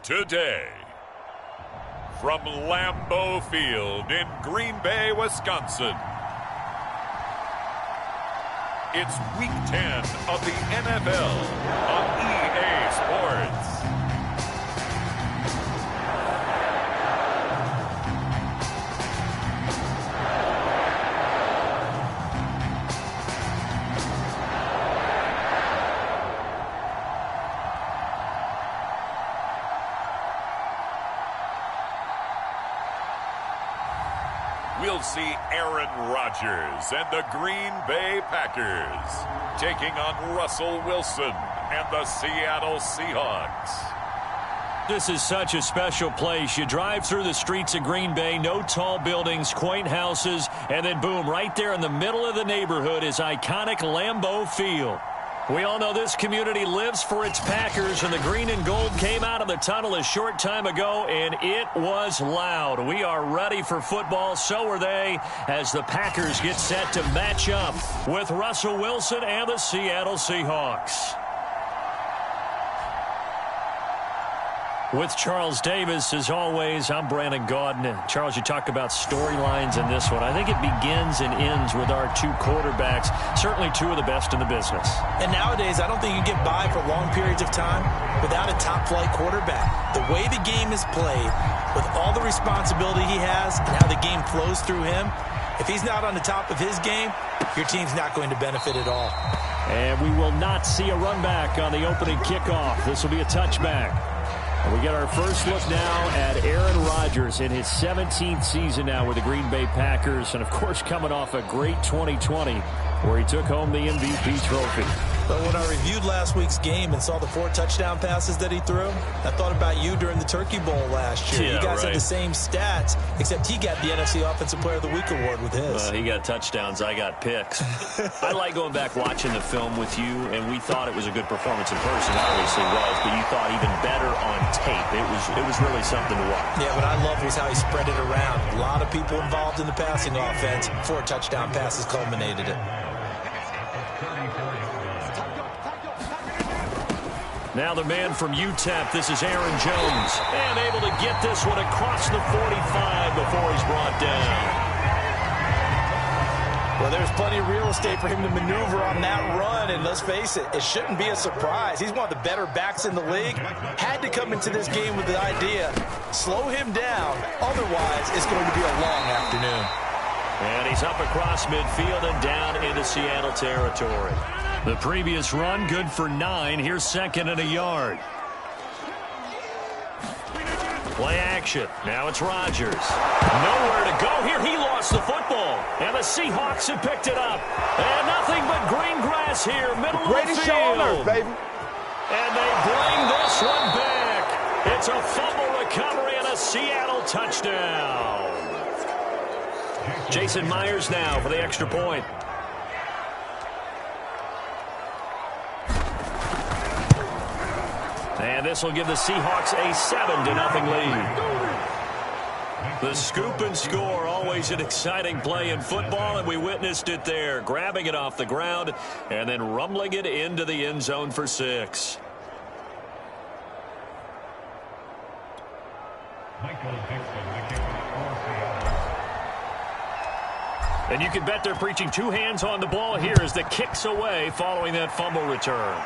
Today, from Lambeau Field in Green Bay, Wisconsin, it's Week 10 of the NFL on EA Sports. We'll see Aaron Rodgers and the Green Bay Packers taking on Russell Wilson and the Seattle Seahawks. This is such a special place. You drive through the streets of Green Bay, no tall buildings, quaint houses, and then boom, right there in the middle of the neighborhood is iconic Lambeau Field. We all know this community lives for its Packers, and the green and gold came out of the tunnel a short time ago, and it was loud. We are ready for football. So are they, as the Packers get set to match up with Russell Wilson and the Seattle Seahawks. With Charles Davis, as always, I'm Brandon Gaudin. Charles, you talk about storylines in this one. I think it begins and ends with our two quarterbacks, certainly two of the best in the business. And nowadays, I don't think you can get by for long periods of time without a top-flight quarterback. The way the game is played, with all the responsibility he has and how the game flows through him, if he's not on the top of his game, your team's not going to benefit at all. And we will not see a run back on the opening kickoff. This will be a touchback. We get our first look now at Aaron Rodgers in his 17th season now with the Green Bay Packers, and of course coming off a great 2020 where he took home the MVP trophy. But when I reviewed last week's game and saw the 4 touchdown passes that he threw, I thought about you during the Turkey Bowl last year. Yeah, you guys right. had the same stats, except he got the NFC Offensive Player of the Week award with his. He got touchdowns, I got picks. I like going back watching the film with you, and we thought it was a good performance in person. Obviously was, but you thought even better on tape. It was really something to watch. Yeah, what I loved was how he spread it around. A lot of people involved in the passing offense. 4 touchdown passes culminated it. Now the man from UTEP, this is Aaron Jones. And able to get this one across the 45 before he's brought down. Well, there's plenty of real estate for him to maneuver on that run, and let's face it, it shouldn't be a surprise. He's one of the better backs in the league. Had to come into this game with the idea, slow him down, otherwise it's going to be a long afternoon. And he's up across midfield and down into Seattle territory. The previous run, good for 9. Here's second and a yard. Play action. Now it's Rodgers. Nowhere to go here. He lost the football. And the Seahawks have picked it up. And nothing but green grass here, middle of the field. Greatest show on earth, baby. And they bring this one back. It's a fumble recovery and a Seattle touchdown. Jason Myers now for the extra point. And this will give the Seahawks a 7-0 lead. The scoop and score, always an exciting play in football, and we witnessed it there. Grabbing it off the ground and then rumbling it into the end zone for 6. And you can bet they're preaching 2 hands on the ball here as the kick's away following that fumble return.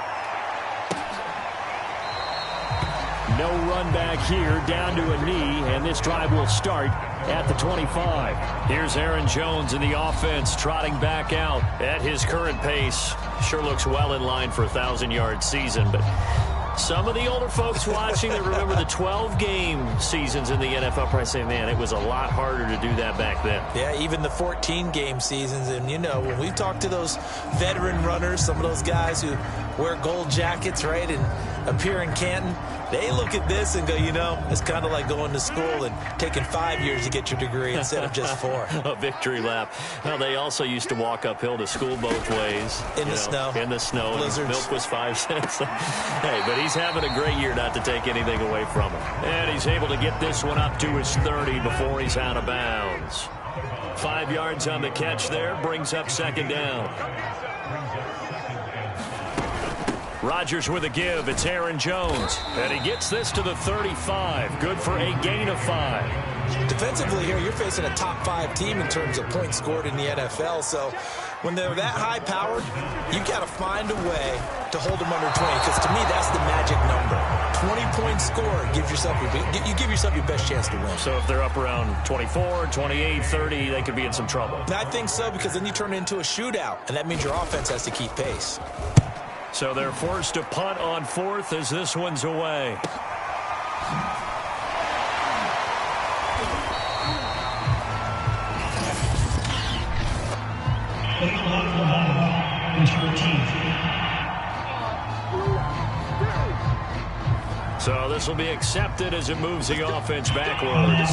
No run back here, down to a knee, and this drive will start at the 25. Here's Aaron Jones in the offense, trotting back out at his current pace. Sure looks well in line for a 1,000-yard season, but some of the older folks watching that remember the 12-game seasons in the NFL probably say, man, it was a lot harder to do that back then. Yeah, even the 14-game seasons. And, you know, when we talk to those veteran runners, some of those guys who wear gold jackets, right, and appear in Canton, they look at this and go, you know, it's kind of like going to school and taking 5 years to get your degree instead of just 4. A victory lap. Well, they also used to walk uphill to school both ways. In the snow. In the snow. Blizzards. Milk was 5 cents. Hey, but he's having a great year, not to take anything away from him. And he's able to get this one up to his 30 before he's out of bounds. 5 yards on the catch there, brings up second down. Rodgers with a give. It's Aaron Jones. And he gets this to the 35. Good for a gain of 5. Defensively here, you're facing a top 5 team in terms of points scored in the NFL. So when they're that high powered, you got to find a way to hold them under 20. Because to me, that's the magic number. 20-point score gives yourself you give yourself your best chance to win. So if they're up around 24, 28, 30, they could be in some trouble. I think so, because then you turn it into a shootout, and that means your offense has to keep pace. So they're forced to punt on 4th as this one's away. So this will be accepted as it moves the offense backwards.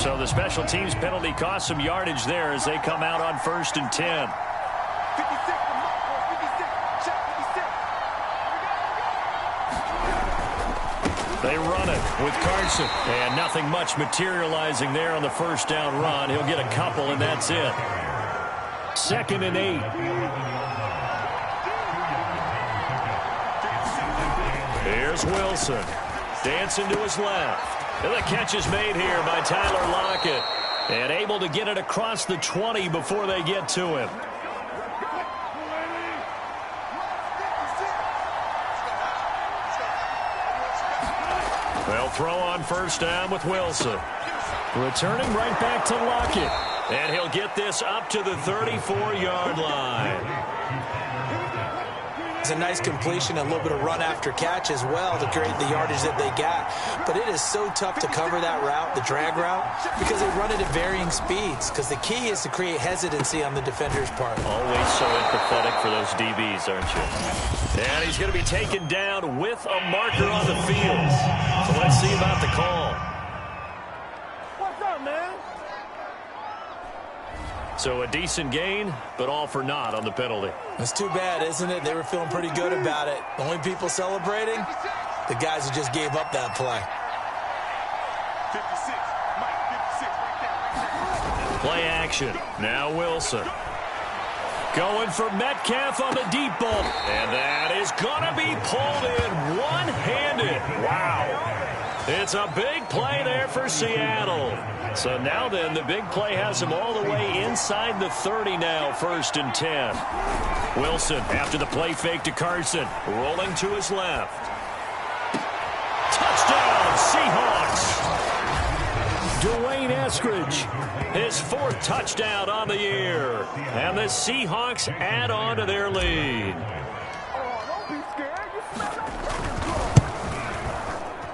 So the special teams penalty cost some yardage there as they come out on 1st and 10. They run it with Carson. And nothing much materializing there on the first down run. He'll get a couple, and that's it. 2nd and 8. Here's Wilson. Dancing to his left. And the catch is made here by Tyler Lockett. And able to get it across the 20 before they get to him. They'll throw on first down with Wilson. Returning right back to Lockett. And he'll get this up to the 34-yard line. It's a nice completion, a little bit of run after catch as well to create the yardage that they got. But it is so tough to cover that route, the drag route, because they run it at varying speeds. Because the key is to create hesitancy on the defender's part. Always so empathetic for those DBs, aren't you? And he's going to be taken down with a marker on the field. So let's see about the call. What's up, man? So a decent gain, but all for naught on the penalty. It's too bad, isn't it? They were feeling pretty good about it. The only people celebrating, the guys who just gave up that play. 56, Mike, 56, right there. Play action. Now Wilson. Going for Metcalf on the deep ball. And that is going to be pulled in one-handed. Wow. It's a big play there for Seattle. So now then, the big play has him all the way inside the 30 now, 1st and 10. Wilson, after the play fake to Carson, rolling to his left. Touchdown, Seahawks. Dwayne Eskridge, his 4th touchdown on the year. And the Seahawks add on to their lead.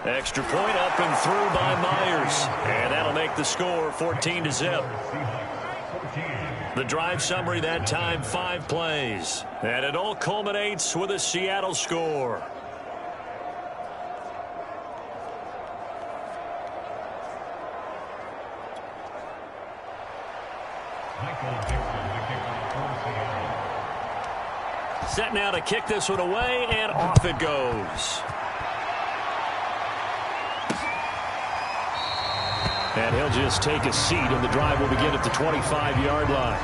Extra point up and through by Myers. And that'll make the score 14-0. The drive summary that time, 5 plays. And it all culminates with a Seattle score. Set now to kick this one away, and off it goes. And he'll just take a seat, and the drive will begin at the 25-yard line.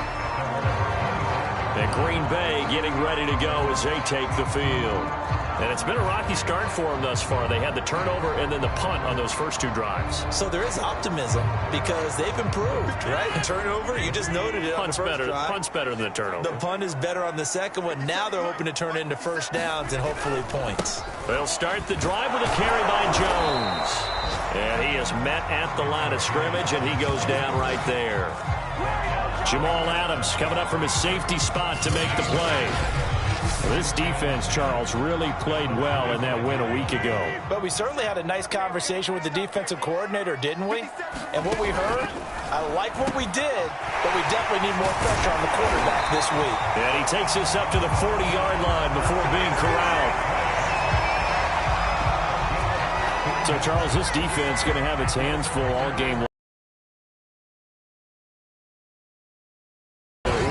And Green Bay getting ready to go as they take the field. And it's been a rocky start for them thus far. They had the turnover and then the punt on those first 2 drives. So there is optimism because they've improved, right? The turnover, you just noted it on the first drive. Punt's better than the turnover. The punt is better on the second one. Now they're hoping to turn it into first downs and hopefully points. They'll start the drive with a carry by Jones. And he is met at the line of scrimmage, and he goes down right there. Jamal Adams coming up from his safety spot to make the play. This defense, Charles, really played well in that win a week ago. But we certainly had a nice conversation with the defensive coordinator, didn't we? And what we heard, I like what we did, but we definitely need more pressure on the quarterback this week. And he takes this up to the 40-yard line before being corralled. So, Charles, this defense is going to have its hands full all game long.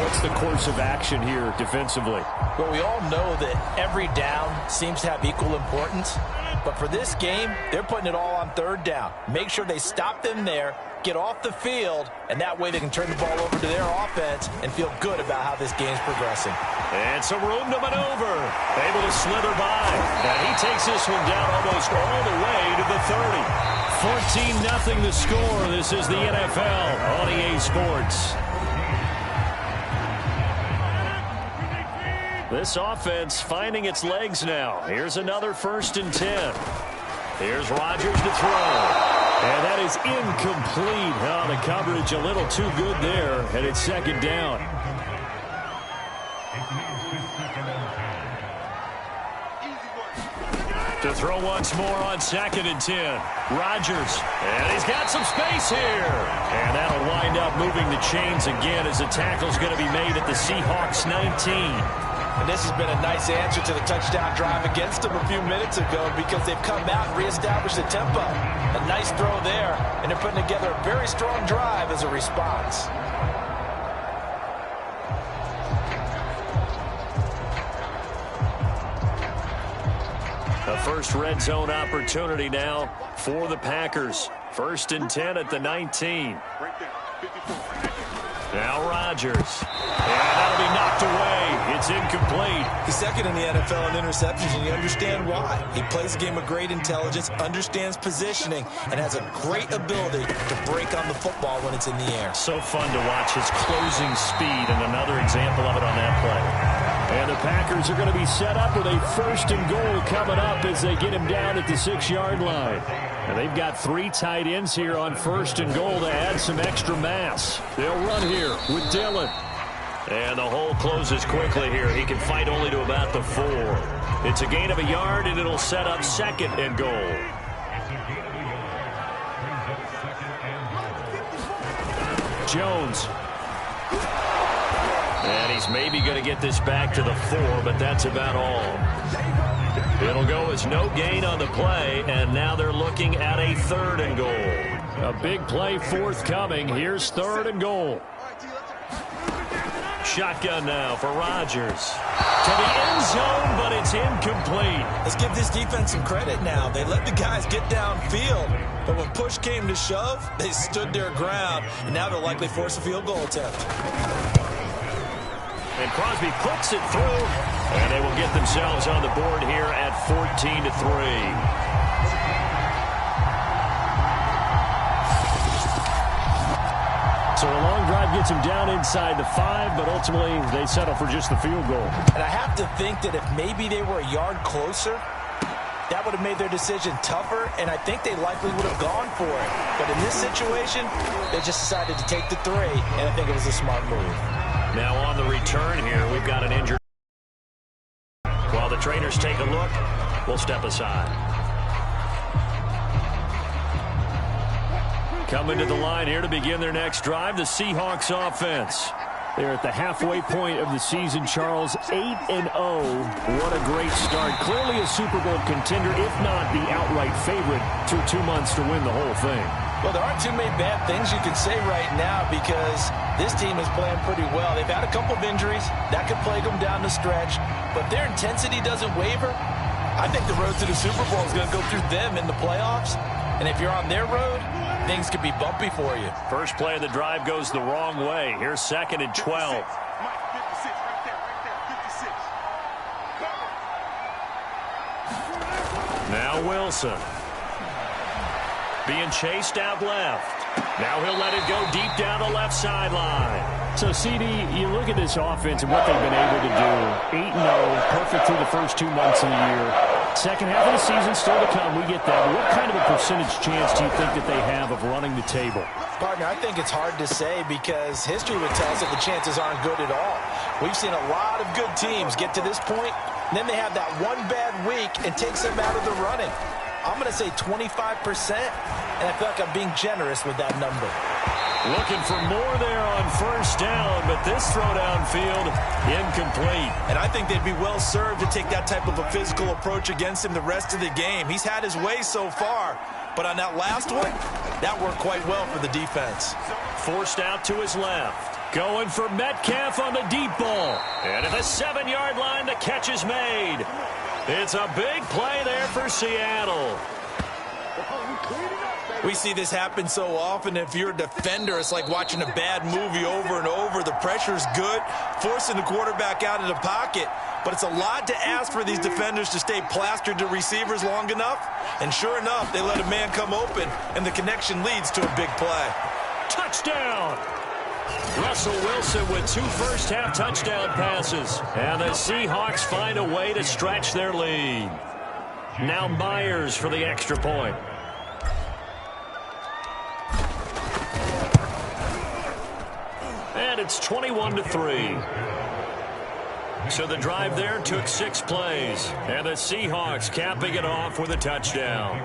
What's the course of action here defensively? Well, we all know that every down seems to have equal importance. But for this game, they're putting it all on third down. Make sure they stop them there, get off the field, and that way they can turn the ball over to their offense and feel good about how this game's progressing. And some room to maneuver. Able to slither by. And he takes this one down almost all the way to the 30. 14-0 the score. This is the NFL on EA Sports. This offense finding its legs now. Here's another 1st and 10. Here's Rodgers to throw. And that is incomplete. Oh, the coverage a little too good there. And it's 2nd down. To throw once more on 2nd and 10. Rodgers. And he's got some space here. And that'll wind up moving the chains again as the tackle's going to be made at the Seahawks 19. And this has been a nice answer to the touchdown drive against them a few minutes ago because they've come out and reestablished the tempo. A nice throw there, and they're putting together a very strong drive as a response. The first red zone opportunity now for the Packers. 1st and 10 at the 19. Now Rodgers. And that'll be knocked away. It's incomplete. He's 2nd in the NFL in interceptions, and you understand why. He plays a game of great intelligence, understands positioning, and has a great ability to break on the football when it's in the air. So fun to watch his closing speed, and another example of it on that play. And the Packers are going to be set up with a 1st and goal coming up as they get him down at the 6-yard line. And they've got 3 tight ends here on 1st and goal to add some extra mass. They'll run here with Dillon. And the hole closes quickly here. He can fight only to about the 4. It's a gain of a yard, and it'll set up 2nd and goal. Jones. And he's maybe going to get this back to the 4, but that's about all. It'll go as no gain on the play, and now they're looking at a 3rd and goal. A big play forthcoming. Here's 3rd and goal. Shotgun now for Rodgers. To the end zone, but it's incomplete. Let's give this defense some credit now. They let the guys get downfield, but when push came to shove, they stood their ground, and now they'll likely force a field goal attempt. And Crosby puts it through, and they will get themselves on the board here at 14-3. So a long drive gets them down inside the 5, but ultimately they settle for just the field goal. And I have to think that if maybe they were a yard closer, that would have made their decision tougher, and I think they likely would have gone for it. But in this situation, they just decided to take the 3, and I think it was a smart move. Now on the return here, we've got an injured. While the trainers take a look, we'll step aside. Coming to the line here to begin their next drive, the Seahawks offense. They're at the halfway point of the season, Charles, 8-0. What a great start. Clearly a Super Bowl contender, if not the outright favorite, through 2 months to win the whole thing. Well, there aren't too many bad things you can say right now because this team is playing pretty well. They've had a couple of injuries. That could plague them down the stretch. But their intensity doesn't waver. I think the road to the Super Bowl is going to go through them in the playoffs. And if you're on their road, things could be bumpy for you. First play of the drive goes the wrong way. Here's 2nd and 12. Now Wilson. Being chased out left. Now he'll let it go deep down the left sideline. So, CD, you look at this offense and what they've been able to do. 8-0, perfect through the first 2 months of the year. Second half of the season still to come. We get that. What kind of a percentage chance do you think that they have of running the table? Partner, I think it's hard to say because history would tell us that the chances aren't good at all. We've seen a lot of good teams get to this point, and then they have that one bad week and takes them out of the running. I'm going to say 25%, and I feel like I'm being generous with that number. Looking for more there on first down, but this throw downfield, incomplete. And I think they'd be well served to take that type of a physical approach against him the rest of the game. He's had his way so far, but on that last one, that worked quite well for the defense. Forced out to his left. Going for Metcalf on the deep ball. And at the 7-yard line, the catch is made. It's a big play there for Seattle. We see this happen so often. If you're a defender, it's like watching a bad movie over and over. The pressure's good, forcing the quarterback out of the pocket. But it's a lot to ask for these defenders to stay plastered to receivers long enough. And sure enough, they let a man come open, and the connection leads to a big play. Touchdown! Russell Wilson with 2 first-half touchdown passes. And the Seahawks find a way to stretch their lead. Now Myers for the extra point. And it's 21-3. So the drive there took 6 plays. And the Seahawks capping it off with a touchdown.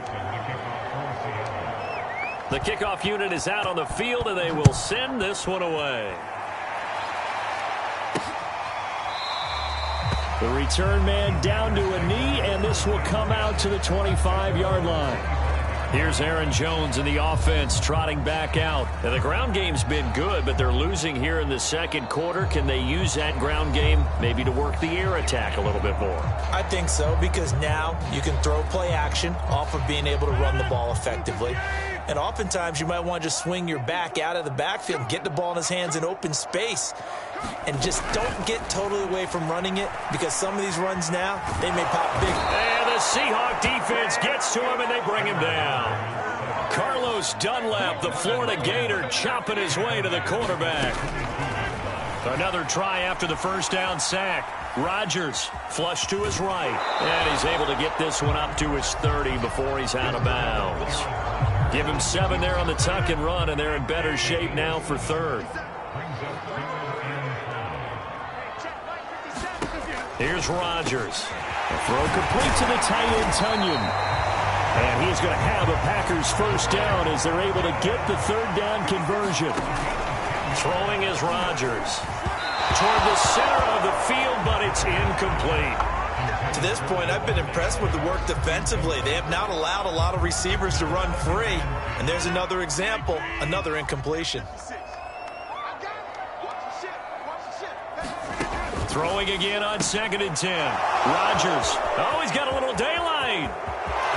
The kickoff unit is out on the field, and they will send this one away. The return man down to a knee, and this will come out to the 25-yard line. Here's Aaron Jones in the offense trotting back out. Now, the ground game's been good, but they're losing here in the second quarter. Can they use that ground game maybe to work the air attack a little bit more? I think so, because now you can throw play action off of being able to run the ball effectively. And oftentimes you might want to just swing your back out of the backfield and get the ball in his hands in open space. And just don't get totally away from running it, because some of these runs now, they may pop big. And the Seahawk defense gets to him, and they bring him down. Carlos Dunlap, the Florida Gator, chopping his way to the quarterback. Another try after the first down sack. Rodgers flush to his right. And he's able to get this one up to his 30 before he's out of bounds. Give him 7 there on the tuck and run, and they're in better shape now for third. Here's Rodgers. A throw complete to the tight end, Tunyon. And he's going to have a Packers first down as they're able to get the third down conversion. Throwing is Rodgers. Toward the center of the field, but it's incomplete. To this point, I've been impressed with the work defensively. They have not allowed a lot of receivers to run free. And there's another example, another incompletion. Throwing again on 2nd and 10. Rodgers. Oh, he's got a little daylight.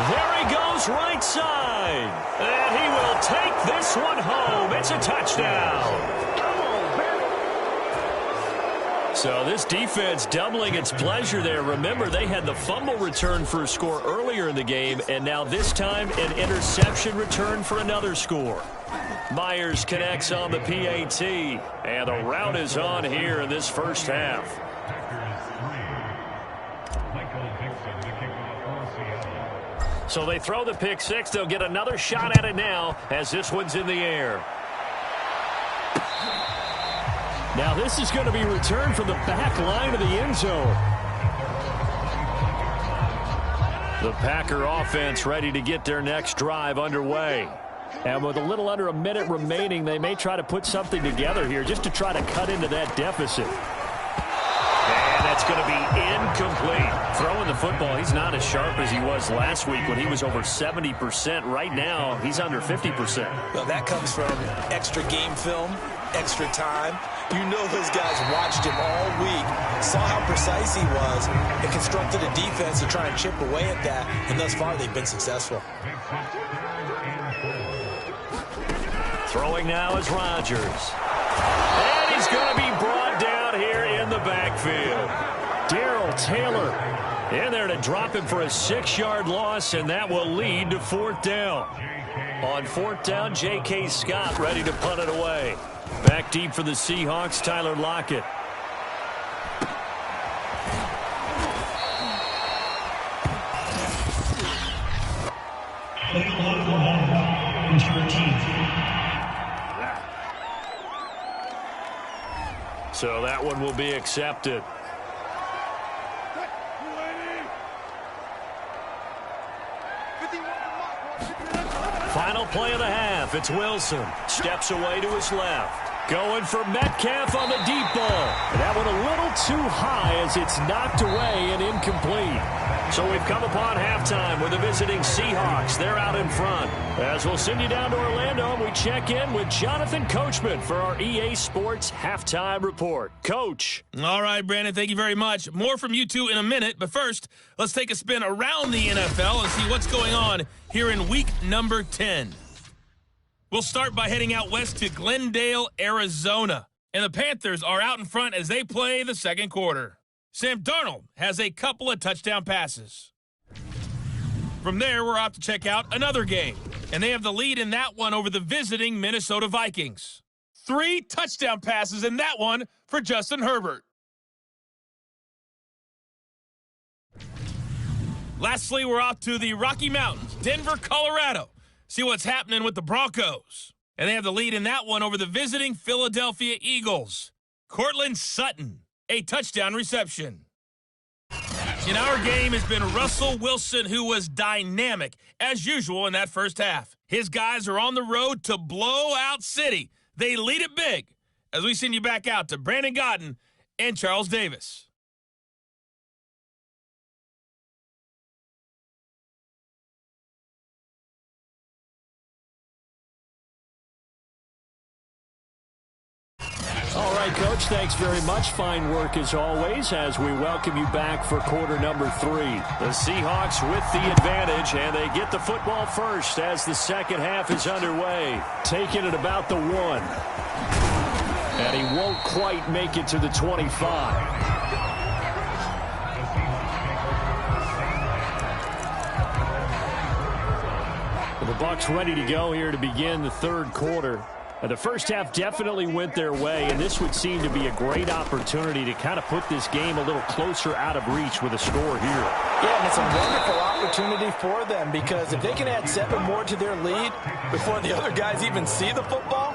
There he goes right side. And he will take this one home. It's a touchdown. So this defense doubling its pleasure there. Remember, they had the fumble return for a score earlier in the game, and now this time an interception return for another score. Myers connects on the PAT, and the route is on here in this first half. So they throw the pick 6. They'll get another shot at it now as this one's in the air. Now this is going to be returned from the back line of the end zone. The Packer offense ready to get their next drive underway. And with a little under a minute remaining, they may try to put something together here just to try to cut into that deficit. And that's going to be incomplete. Throwing the football, he's not as sharp as he was last week when he was over 70%. Right now, he's under 50%. Well, that comes from extra game film, extra time. You know those guys watched him all week, saw how precise he was, and constructed a defense to try and chip away at that, and thus far they've been successful. Throwing now is Rodgers. And he's going to be brought down here in the backfield. Darrell Taylor in there to drop him for a 6-yard loss, and that will lead to 4th down. On 4th down, J.K. Scott ready to punt it away. Back deep for the Seahawks, Tyler Lockett. So that one will be accepted. Final play of the half. It's Wilson. Steps away to his left. Going for Metcalf on the deep ball. And that one a little too high as it's knocked away and incomplete. So we've come upon halftime with the visiting Seahawks. They're out in front. As we'll send you down to Orlando, we check in with Jonathan Coachman for our EA Sports Halftime Report. Coach. All right, Brandon, thank you very much. More from you two in a minute, but first, let's take a spin around the NFL and see what's going on here in week number 10. We'll start by heading out west to Glendale, Arizona. And the Panthers are out in front as they play the second quarter. Sam Darnold has a couple of touchdown passes. From there, we're off to check out another game. And they have the lead in that one over the visiting Minnesota Vikings. 3 touchdown passes in that one for Justin Herbert. Lastly, we're off to the Rocky Mountains, Denver, Colorado. See what's happening with the Broncos. And they have the lead in that one over the visiting Philadelphia Eagles. Cortland Sutton, a touchdown reception. In our game has been Russell Wilson, who was dynamic, as usual, in that first half. His guys are on the road to Blowout City. They lead it big as we send you back out to Brandon Godden and Charles Davis. All right, Coach, thanks very much. Fine work as always as we welcome you back for quarter number 3. The Seahawks with the advantage, and they get the football first as the second half is underway. Taking it about the 1. And he won't quite make it to the 25. The Bucs ready to go here to begin the third quarter. The first half definitely went their way, and this would seem to be a great opportunity to kind of put this game a little closer out of reach with a score here. Yeah, and it's a wonderful opportunity for them because if they can add 7 more to their lead before the other guys even see the football,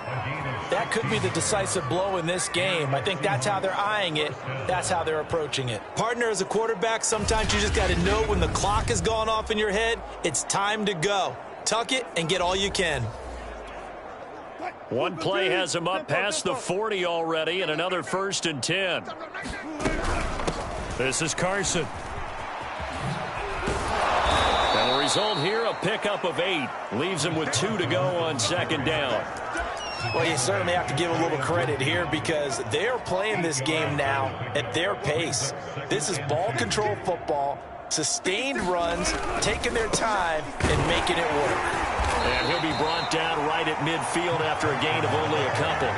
that could be the decisive blow in this game. I think that's how they're eyeing it. That's how they're approaching it. Partner, as a quarterback, sometimes you just got to know when the clock has gone off in your head, it's time to go. Tuck it and get all you can. One play has him up past the 40 already, and another 1st and 10. This is Carson. And the result here, a pickup of 8. Leaves him with 2 to go on second down. Well, you certainly have to give a little credit here because they're playing this game now at their pace. This is ball control football, sustained runs, taking their time, and making it work. And he'll be brought down right at midfield after a gain of only a couple.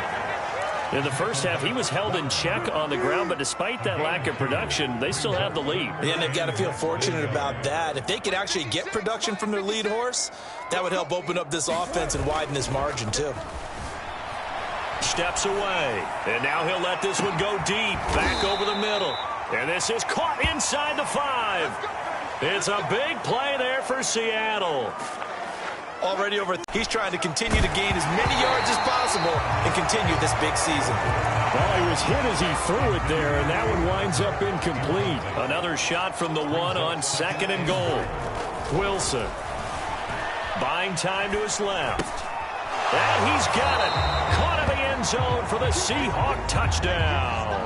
In the first half, he was held in check on the ground, but despite that lack of production, they still have the lead. And they've got to feel fortunate about that. If they could actually get production from their lead horse, that would help open up this offense and widen this margin, too. Steps away, and now he'll let this one go deep, back over the middle. And this is caught inside the 5. It's a big play there for Seattle. Already over. He's trying to continue to gain as many yards as possible and continue this big season. Well, he was hit as he threw it there, and that one winds up incomplete. Another shot from the 1 on 2nd and goal. Wilson buying time to his left. And he's got it. Caught in the end zone for the Seahawk touchdown.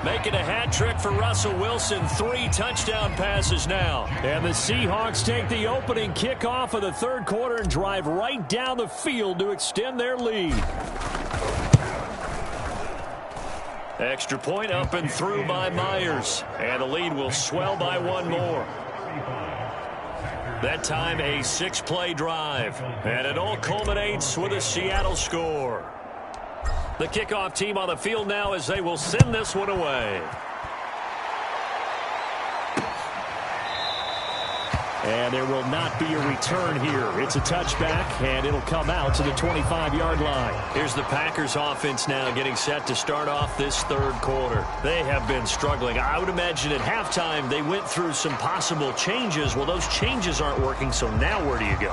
Making a hat trick for Russell Wilson. 3 touchdown passes now. And the Seahawks take the opening kickoff of the third quarter and drive right down the field to extend their lead. Extra point up and through by Myers. And the lead will swell by 1 more. That time a 6-play drive. And it all culminates with a Seattle score. The kickoff team on the field now as they will send this one away. And there will not be a return here. It's a touchback, and it'll come out to the 25-yard line. Here's the Packers offense now getting set to start off this third quarter. They have been struggling. I would imagine at halftime they went through some possible changes. Well, those changes aren't working, so now where do you go?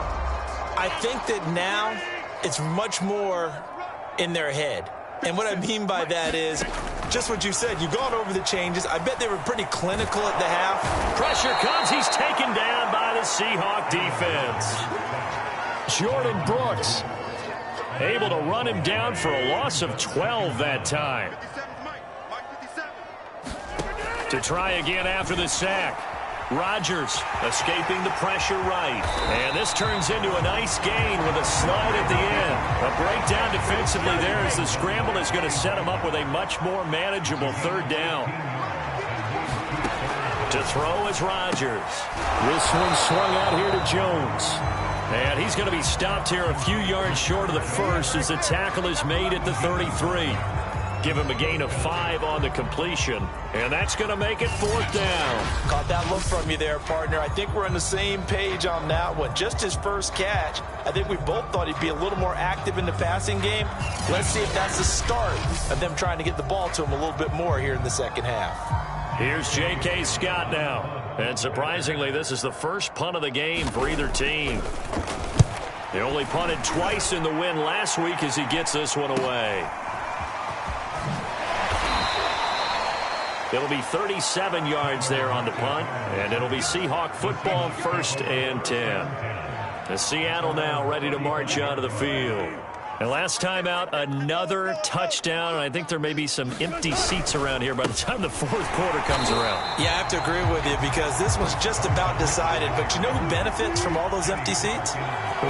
I think that now it's much more in their head. And what I mean by that is just what you said. You've gone over the changes. I bet they were pretty clinical at the half. Pressure comes. He's taken down by the Seahawk defense. Jordan Brooks able to run him down for a loss of 12 that time. To try again after the sack. Rodgers escaping the pressure right. And this turns into a nice gain with a slide at the end. A breakdown defensively there as the scramble is going to set him up with a much more manageable third down. To throw is Rodgers. This one swung out here to Jones. And he's going to be stopped here a few yards short of the first as the tackle is made at the 33. Give him a gain of 5 on the completion, and that's going to make it 4th down. Caught that look from you there, partner. I think we're on the same page on that one. Just his first catch. I think we both thought he'd be a little more active in the passing game. Let's see if that's the start of them trying to get the ball to him a little bit more here in the second half. Here's J.K. Scott now. And surprisingly, this is the first punt of the game for either team. They only punted twice in the win last week as he gets this one away. It'll be 37 yards there on the punt, and it'll be Seahawk football, 1st and 10. The Seattle now ready to march onto the field. And last time out, another touchdown, and I think there may be some empty seats around here by the time the 4th quarter comes around. Yeah, I have to agree with you because this was just about decided. But you know who benefits from all those empty seats?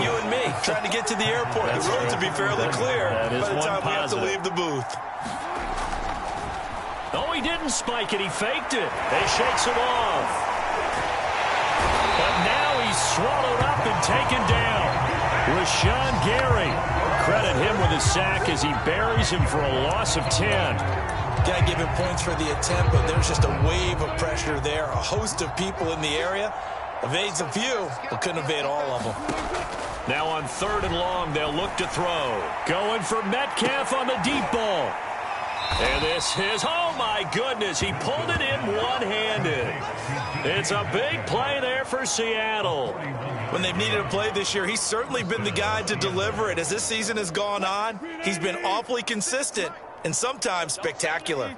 You and me, trying to get to the airport. The roads will be fairly clear by the time we have to leave the booth. Oh, he didn't spike it. He faked it. He shakes it off. But now he's swallowed up and taken down. Rashawn Gary. Credit him with a sack as he buries him for a loss of 10. Got to give him points for the attempt, but there's just a wave of pressure there. A host of people in the area. Evades a few, but couldn't evade all of them. Now on 3rd and long, they'll look to throw. Going for Metcalf on the deep ball. And this is, oh my goodness, he pulled it in one-handed. It's a big play there for Seattle. When they've needed a play this year, he's certainly been the guy to deliver it. As this season has gone on, he's been awfully consistent and sometimes spectacular.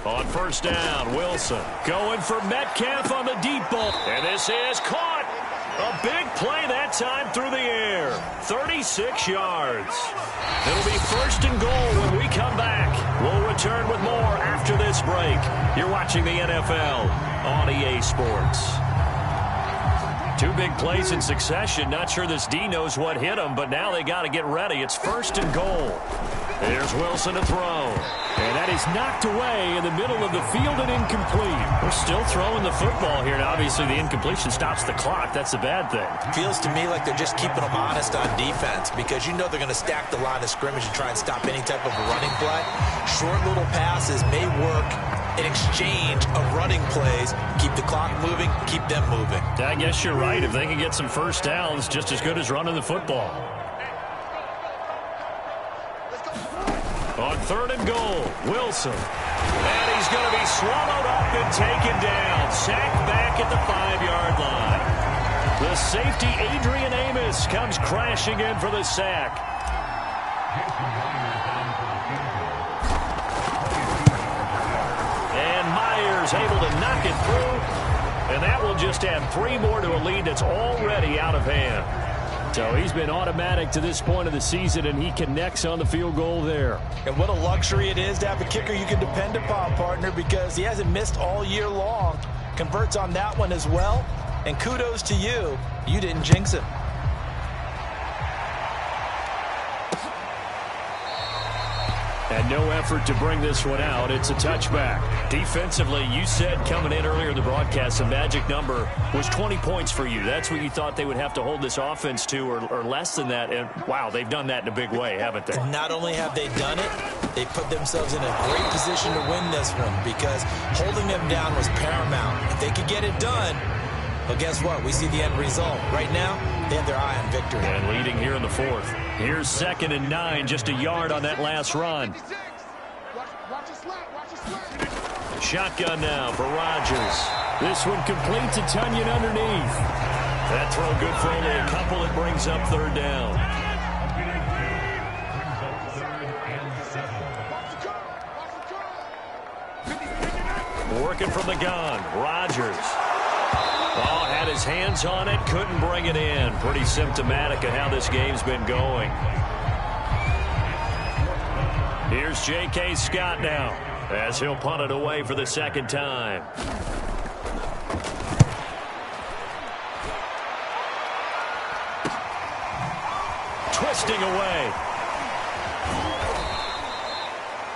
On 1st down, Wilson going for Metcalf on the deep ball. And this is caught. A big play that time through the air. 36 yards. It'll be 1st and goal when we come back. We'll return with more after this break. You're watching the NFL on EA Sports. 2 big plays in succession. Not sure this D knows what hit him, but now they got to get ready. It's 1st and goal. Here's Wilson to throw. And that is knocked away in the middle of the field and incomplete. We're still throwing the football here. Now, obviously, the incompletion stops the clock. That's a bad thing. Feels to me like they're just keeping them honest on defense because you know they're going to stack the line of scrimmage and try and stop any type of a running play. Short little passes may work in exchange of running plays. Keep the clock moving, keep them moving. I guess you're right. If they can get some first downs, just as good as running the football. On 3rd and goal, Wilson. And he's going to be swallowed up and taken down. Sacked back at the 5-yard line. The safety, Adrian Amos, comes crashing in for the sack. And Myers able to knock it through. And that will just add 3 more to a lead that's already out of hand. So he's been automatic to this point of the season, and he connects on the field goal there. And what a luxury it is to have a kicker you can depend upon, partner, because he hasn't missed all year long. Converts on that one as well. And kudos to you. You didn't jinx him. And no effort to bring this one out. It's a touchback. Defensively, you said coming in earlier in the broadcast, the magic number was 20 points for you. That's what you thought they would have to hold this offense to or less than that. And, wow, they've done that in a big way, haven't they? Not only have they done it, they put themselves in a great position to win this one because holding them down was paramount. If they could get it done, well, guess what? We see the end result. Right now, they have their eye on victory. And leading here in the 4th. Here's 2nd and 9, just a yard on that last run. Shotgun now for Rodgers. This one complete to Tunyon underneath. That throw good for only a couple. It brings up 3rd down. Working from the gun. Rodgers. Oh, had his hands on it, couldn't bring it in. Pretty symptomatic of how this game's been going. Here's J.K. Scott now. as he'll punt it away for the second time. Twisting away.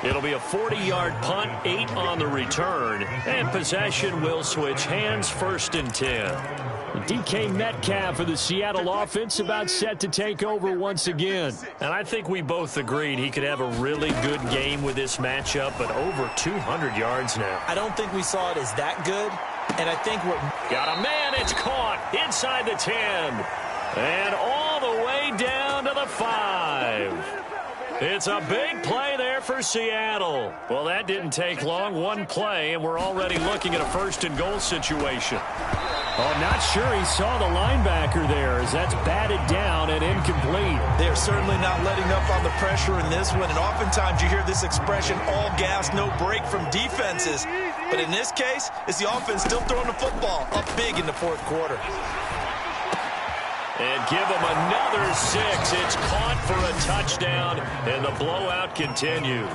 It'll be a 40-yard punt, 8 on the return, and possession will switch hands, 1st and 10. DK Metcalf for the Seattle offense about set to take over once again. And I think we both agreed he could have a really good game with this matchup, but over 200 yards now. I don't think we saw it as that good, and I think what... Got a man, it's caught inside the 10, and all the way down to the 5. It's a big play there for Seattle. Well, that didn't take long. One play, and we're already looking at a 1st and goal situation. Oh, not sure he saw the linebacker there as that's batted down and incomplete. They're certainly not letting up on the pressure in this one, and oftentimes you hear this expression, all gas, no break from defenses. But in this case, it's the offense still throwing the football up big in the 4th quarter. And give him another 6. It's caught for a touchdown, and the blowout continues.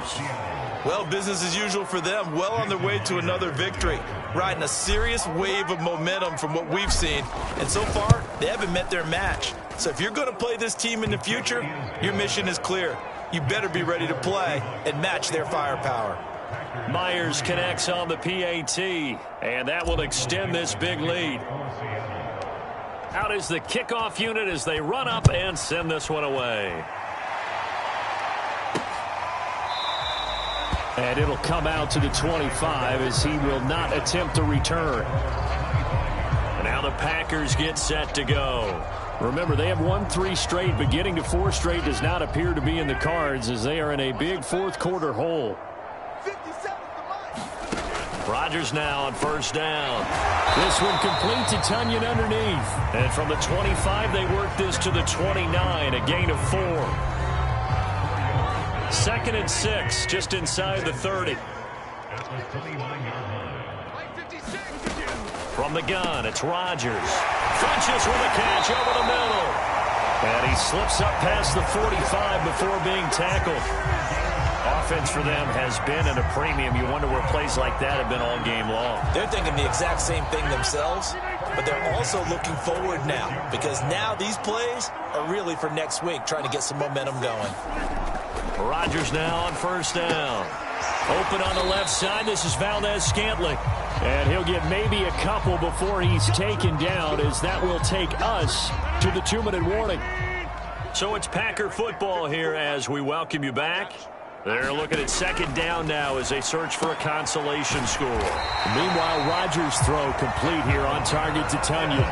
Well, business as usual for them. Well on their way to another victory. Riding a serious wave of momentum from what we've seen. And so far, they haven't met their match. So if you're going to play this team in the future, your mission is clear. You better be ready to play and match their firepower. Myers connects on the PAT, and that will extend this big lead. Out is the kickoff unit as they run up and send this one away. And it'll come out to the 25 as he will not attempt to return. And now the Packers get set to go. Remember, they have won 3 straight, but getting to 4 straight does not appear to be in the cards as they are in a big 4th quarter hole. Rodgers now on 1st down. This one complete to Tunyon underneath. And from the 25, they work this to the 29, a gain of 4. 2nd and 6, just inside the 30. From the gun, it's Rodgers. Funches with a catch over the middle. And he slips up past the 45 before being tackled. Offense for them has been at a premium. You wonder where plays like that have been all game long. They're thinking the exact same thing themselves, but they're also looking forward now because now these plays are really for next week, trying to get some momentum going. Rodgers now on 1st down. Open on the left side. This is Valdez-Scantling. And he'll get maybe a couple before he's taken down, as that will take us to the 2-minute warning. So it's Packer football here as we welcome you back. They're looking at 2nd down now as they search for a consolation score. Meanwhile, Rodgers' throw complete here on target to Tunyon.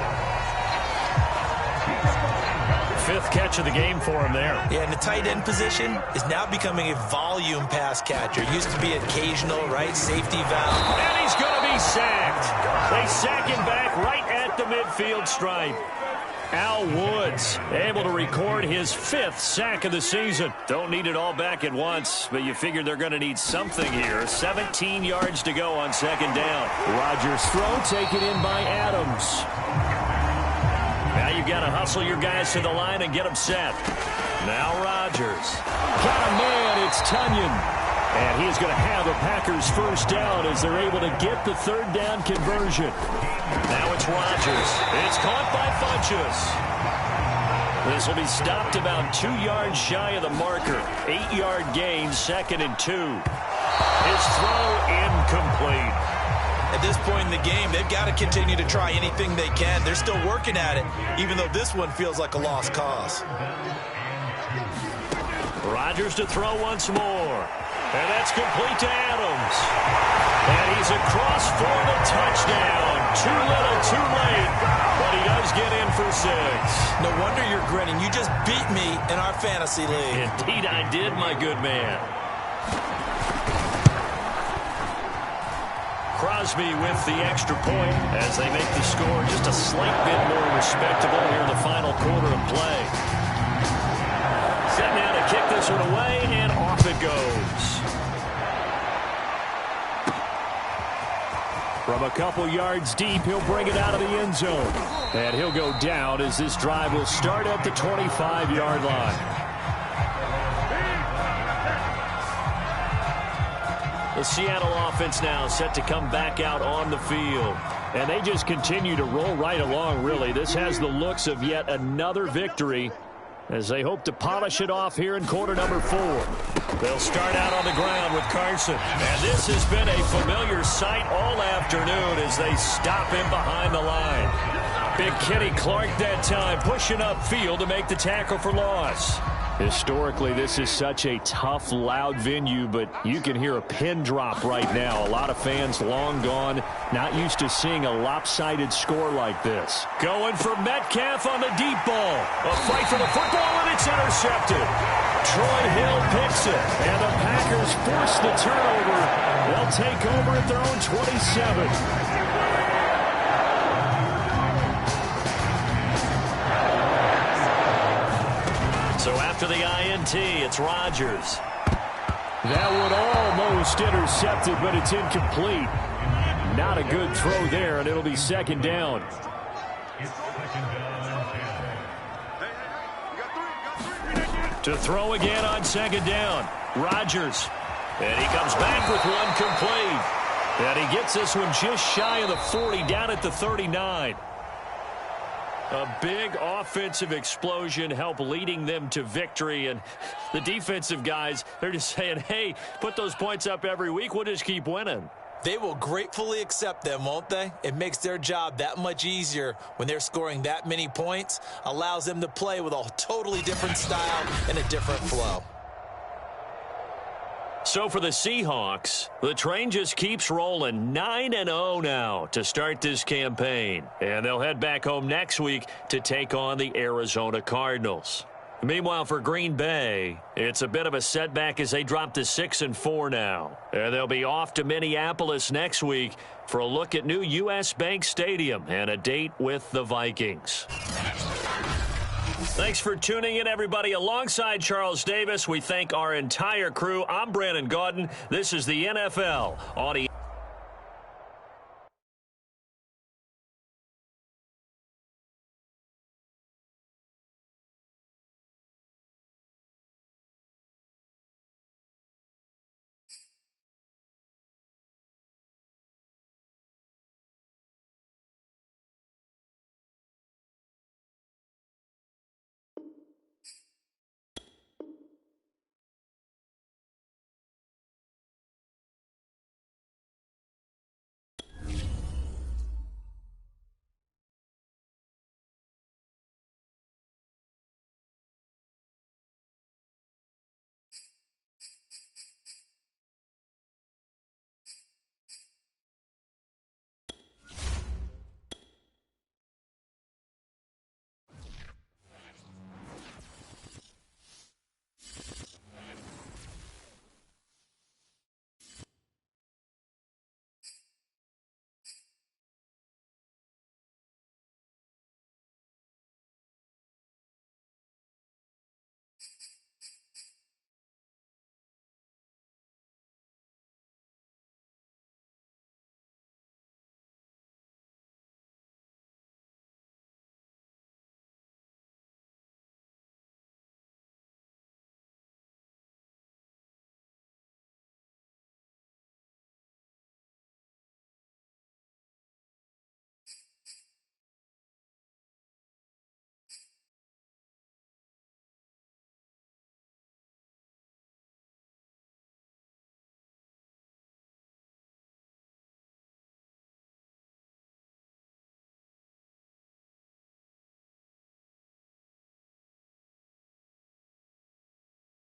5th catch of the game for him there. Yeah, and the tight end position is now becoming a volume pass catcher. Used to be occasional, right, safety valve. And he's going to be sacked. They sack him back right at the midfield stripe. Al Woods able to record his 5th sack of the season. Don't need it all back at once, but you figure they're going to need something here. 17 yards to go on 2nd down. Rodgers' throw taken in by Adams. Now you've got to hustle your guys to the line and get them set. Now Rodgers. Got a man, it's Tunyon. And he's going to have the Packers 1st down as they're able to get the 3rd down conversion. Now it's Rodgers. It's caught by Funches. This will be stopped about 2 yards shy of the marker. 8-yard gain, 2nd and 2. His throw incomplete. At this point in the game, they've got to continue to try anything they can. They're still working at it, even though this one feels like a lost cause. Rodgers to throw once more. And that's complete to Adams. And he's across for the touchdown. Too little, too late. But he does get in for 6. No wonder you're grinning. You just beat me in our fantasy league. Indeed I did, my good man. Crosby with the extra point as they make the score just a slight bit more respectable here in the final quarter of play. Set now to kick this one away, and off it goes. From a couple yards deep, he'll bring it out of the end zone. And he'll go down as this drive will start at the 25-yard line. The Seattle offense now set to come back out on the field. And they just continue to roll right along, really. This has the looks of yet another victory as they hope to polish it off here in quarter number 4. They'll start out on the ground with Carson. And this has been a familiar sight all afternoon as they stop him behind the line. Big Kenny Clark that time pushing upfield to make the tackle for loss. Historically, this is such a tough, loud venue, but you can hear a pin drop right now. A lot of fans long gone, not used to seeing a lopsided score like this. Going for Metcalf on the deep ball. A fight for the football, and it's intercepted. Troy Hill picks it, and the Packers force the turnover. They'll take over at their own 27. So after the INT, it's Rodgers. That one almost intercepted, but it's incomplete. Not a good throw there, and it'll be second down. To throw again on second down, Rodgers. And he comes back with one complete. And he gets this one just shy of the 40, down at the 39. A big offensive explosion helped leading them to victory. And the defensive guys, they're just saying, hey, put those points up every week. We'll just keep winning. They will gratefully accept them, won't they? It makes their job that much easier when they're scoring that many points. Allows them to play with a totally different style and a different flow. So for the Seahawks, the train just keeps rolling 9-0 now to start this campaign. And they'll head back home next week to take on the Arizona Cardinals. Meanwhile, for Green Bay, it's a bit of a setback as they drop to 6-4 now. And they'll be off to Minneapolis next week for a look at new U.S. Bank Stadium and a date with the Vikings. Thanks for tuning in, everybody. Alongside Charles Davis, we thank our entire crew. I'm Brandon Gaudin. This is the NFL on